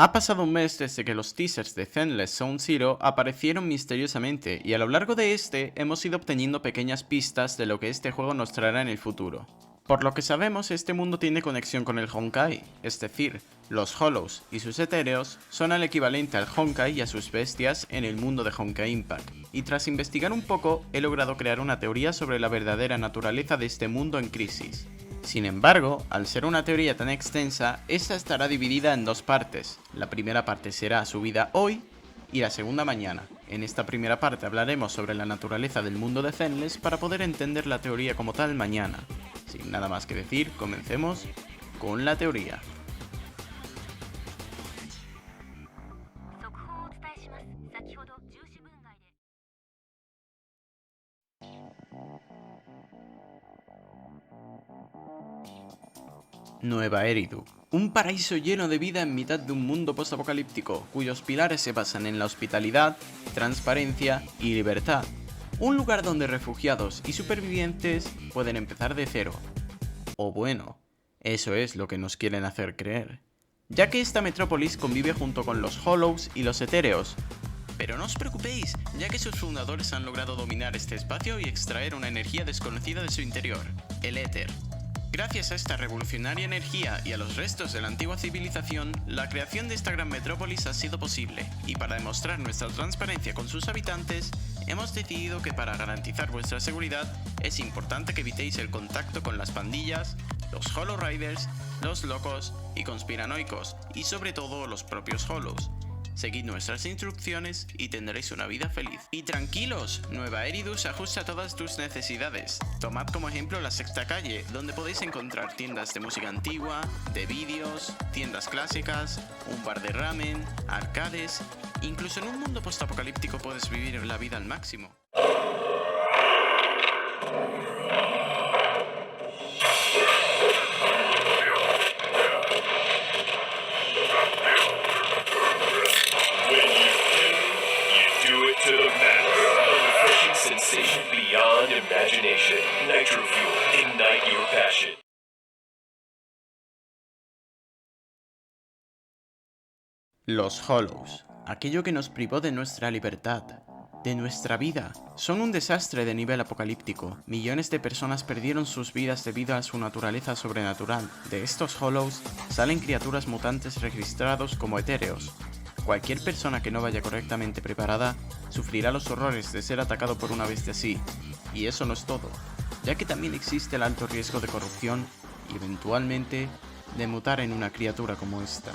Ha pasado un mes desde que los teasers de Zenless Zone Zero aparecieron misteriosamente y a lo largo de este hemos ido obteniendo pequeñas pistas de lo que este juego nos traerá en el futuro. Por lo que sabemos, este mundo tiene conexión con el Honkai, es decir, los Hollows y sus etéreos son el equivalente al Honkai y a sus bestias en el mundo de Honkai Impact, y tras investigar un poco he logrado crear una teoría sobre la verdadera naturaleza de este mundo en crisis. Sin embargo, al ser una teoría tan extensa, esta estará dividida en dos partes. La primera parte será subida hoy y la segunda mañana. En esta primera parte hablaremos sobre la naturaleza del mundo de Zenless para poder entender la teoría como tal mañana. Sin nada más que decir, comencemos con la teoría. Nueva Eridu, un paraíso lleno de vida en mitad de un mundo postapocalíptico, cuyos pilares se basan en la hospitalidad, transparencia y libertad. Un lugar donde refugiados y supervivientes pueden empezar de cero. O bueno, eso es lo que nos quieren hacer creer. Ya que esta metrópolis convive junto con los Hollows y los Etéreos. Pero no os preocupéis, ya que sus fundadores han logrado dominar este espacio y extraer una energía desconocida de su interior, el éter. Gracias a esta revolucionaria energía y a los restos de la antigua civilización, la creación de esta gran metrópolis ha sido posible, y para demostrar nuestra transparencia con sus habitantes, hemos decidido que para garantizar vuestra seguridad, es importante que evitéis el contacto con las pandillas, los Hollow Riders, los locos y conspiranoicos, y sobre todo los propios Hollows. Seguid nuestras instrucciones y tendréis una vida feliz. Y tranquilos, Nueva Eridu se ajusta a todas tus necesidades. Tomad como ejemplo la Sexta Calle, donde podéis encontrar tiendas de música antigua, de vídeos, tiendas clásicas, un bar de ramen, arcades. Incluso en un mundo postapocalíptico puedes vivir la vida al máximo. To the max. A refreshing sensation beyond imagination. Nitro Fuel. Ignite your passion. Los Hollows, aquello que nos privó de nuestra libertad, de nuestra vida, son un desastre de nivel apocalíptico. Millones de personas perdieron sus vidas debido a su naturaleza sobrenatural. De estos Hollows salen criaturas mutantes registrados como etéreos. Cualquier persona que no vaya correctamente preparada sufrirá los horrores de ser atacado por una bestia así. Y eso no es todo, ya que también existe el alto riesgo de corrupción y eventualmente de mutar en una criatura como esta.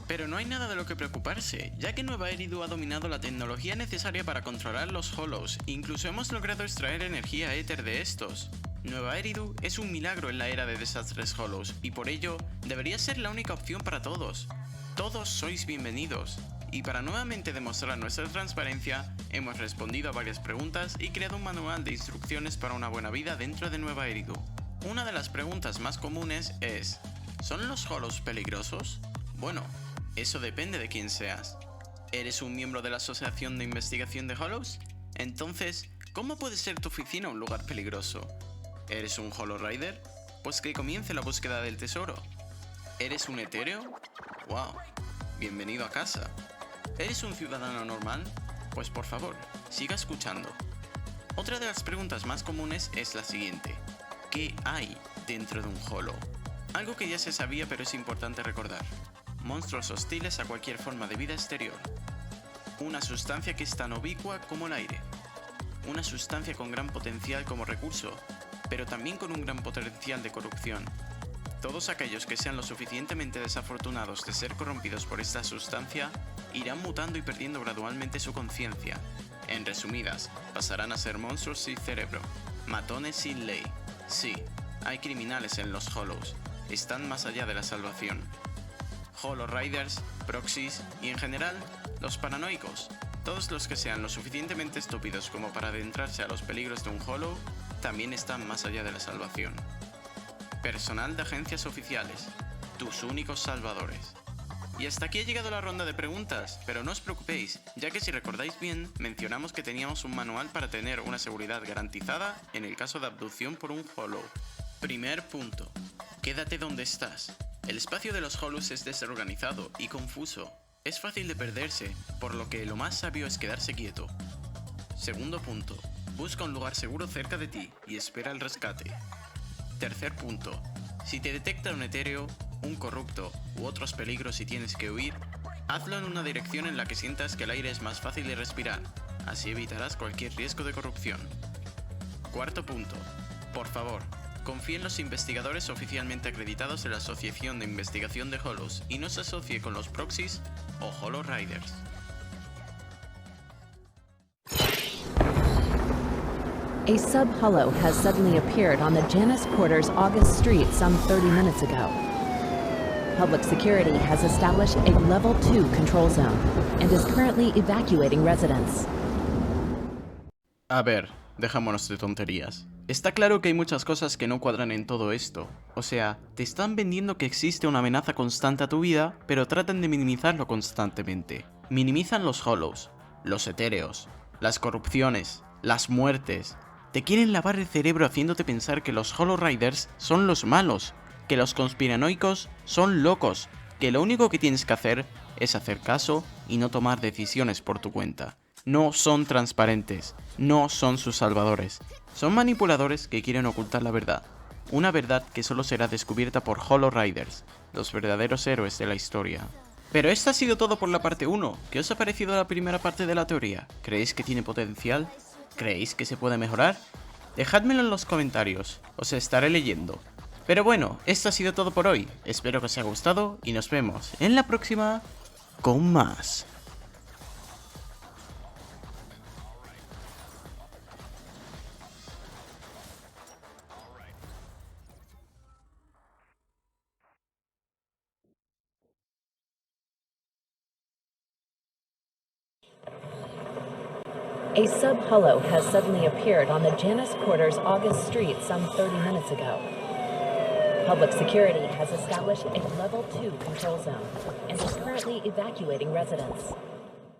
Pero no hay nada de lo que preocuparse, ya que Nueva Eridu ha dominado la tecnología necesaria para controlar los Hollows, e incluso hemos logrado extraer energía éter de estos. Nueva Eridu es un milagro en la era de desastres Hollows, y por ello debería ser la única opción para todos. Todos sois bienvenidos. Y para nuevamente demostrar nuestra transparencia, hemos respondido a varias preguntas y creado un manual de instrucciones para una buena vida dentro de Nueva Eridu. Una de las preguntas más comunes es: ¿son los Hollows peligrosos? Bueno, eso depende de quién seas. ¿Eres un miembro de la Asociación de Investigación de Hollows? Entonces, ¿cómo puede ser tu oficina un lugar peligroso? ¿Eres un Hollow Rider? Pues que comience la búsqueda del tesoro. ¿Eres un etéreo? ¡Wow! Bienvenido a casa. ¿Eres un ciudadano normal? Pues por favor, siga escuchando. Otra de las preguntas más comunes es la siguiente: ¿qué hay dentro de un Hollow? Algo que ya se sabía, pero es importante recordar: monstruos hostiles a cualquier forma de vida exterior. Una sustancia que es tan ubicua como el aire. Una sustancia con gran potencial como recurso, pero también con un gran potencial de corrupción. Todos aquellos que sean lo suficientemente desafortunados de ser corrompidos por esta sustancia irán mutando y perdiendo gradualmente su conciencia. En resumidas, pasarán a ser monstruos sin cerebro, matones sin ley. Sí, hay criminales en los Hollows, están más allá de la salvación. Hollow Riders, proxies y en general, los paranoicos. Todos los que sean lo suficientemente estúpidos como para adentrarse a los peligros de un Hollow, también están más allá de la salvación. Personal de agencias oficiales, tus únicos salvadores. Y hasta aquí ha llegado la ronda de preguntas, pero no os preocupéis, ya que si recordáis bien, mencionamos que teníamos un manual para tener una seguridad garantizada en el caso de abducción por un Hollow. Primer punto: quédate donde estás. El espacio de los Hollows es desorganizado y confuso. Es fácil de perderse, por lo que lo más sabio es quedarse quieto. Segundo punto, busca un lugar seguro cerca de ti y espera el rescate. Tercer punto, si te detecta un etéreo, un corrupto u otros peligros y tienes que huir, hazlo en una dirección en la que sientas que el aire es más fácil de respirar, así evitarás cualquier riesgo de corrupción. Cuarto punto, por favor, confíe en los investigadores oficialmente acreditados de la Asociación de Investigación de Hollows y no se asocie con los proxies o Hollow Riders. A sub-hollow has suddenly appeared on the Janus Quarters August Street some 30 minutes ago. Public security has established a Level 2 control zone and is currently evacuating residents. A ver, dejémonos de tonterías. Está claro que hay muchas cosas que no cuadran en todo esto. O sea, te están vendiendo que existe una amenaza constante a tu vida, pero tratan de minimizarlo constantemente. Minimizan los hollows, los etéreos, las corrupciones, las muertes. Te quieren lavar el cerebro haciéndote pensar que los Hollow Riders son los malos, que los conspiranoicos son locos, que lo único que tienes que hacer es hacer caso y no tomar decisiones por tu cuenta. No son transparentes, no son sus salvadores. Son manipuladores que quieren ocultar la verdad. Una verdad que solo será descubierta por Hollow Riders, los verdaderos héroes de la historia. Pero esto ha sido todo por la parte 1. ¿Qué os ha parecido la primera parte de la teoría? ¿Creéis que tiene potencial? ¿Creéis que se puede mejorar? Dejádmelo en los comentarios, os estaré leyendo. Pero bueno, esto ha sido todo por hoy. Espero que os haya gustado y nos vemos en la próxima con más. A sub-hollow has suddenly appeared on the Janus Quarters August Street some 30 minutes ago. Public security has established a Level 2 control zone and is currently evacuating residents.